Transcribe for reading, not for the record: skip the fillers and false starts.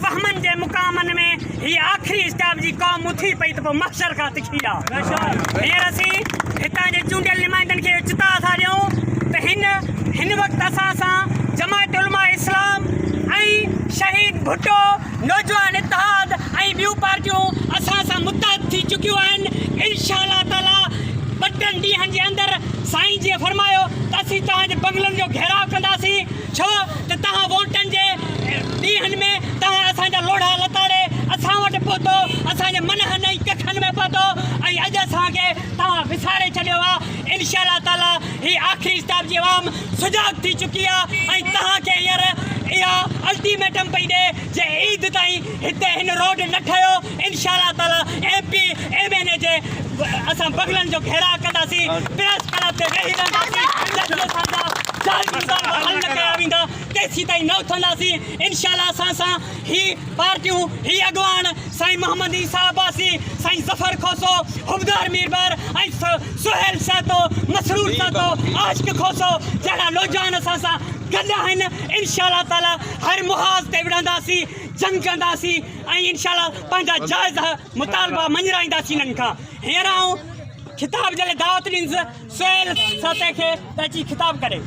वहमन जे मुकामन में ही आखिरी स्टाफ जी कौम उथी पई तो महशर का तिखी आहे। हींअर असीं हितां जे चूंडियल नुमाइंदनि खे चिता था ॾियूं त हिन वक़्तु असां जमायत उलमा इस्लाम ऐं शहीद भुट्टो नौजवान इत्तेहाद ऐं ॿियूं पार्टियूं असां सां मुतहद थी चुकियूं आहिनि। इंशाअल्लाह ताला 2 ॾींहंनि जे अंदरि साईं जीअं फरमायो त असीं तव्हांजे बंगलनि जो घेराव कंदासीं, छो त तव्हां वोटनि जे ॾींहंनि में तव्हां असांजा लोढ़ा लताड़े असां वटि पहुतो, असांजे मनहनि ऐं कखनि में पहुतो ऐं अॼु असांखे तव्हां विसारे छॾियो आहे। इंशाअल्लाह ताला ही आख़िरी स्टाफ जी अवाम सुजाग थी चुकी आहे ऐं तव्हांखे हींअर इहा अल्टीमेटम पई ॾे जे ईद ताईं हिते हिन रोड न ठहियो इंशाअल्लाह ताला MP MNA जे असां बगलनि जो घेराव कंदासीं, प्रेस क्लब ते वेही रहंदासीं, हल न कया वेंदा तेसीं ताईं न उथंदासीं। इंशाअल्लाह असां सां ही पार्टियूं ही अॻवान साईं मोहम्मद ईसा अब्बासी, साईं ज़फर खोसो, हुबदार मीरबार ऐं सुहेल सातो, मसरूर सातो, आशिक खोसो जहिड़ा नौजवान असां सां गॾु आहिनि। इंशाअल्लाह ताला हर मुहाज़ ते विढ़ंदासीं, जंग कंदासीं ऐं इंशाअल्लाह पंहिंजा जाइज़ मुतालबा मंझराईंदासीं हिननि खां। हींअर आऊं खिताब जे लाइ दावत ॾींदुसि सुहेल साते खे त अची खिताब करे।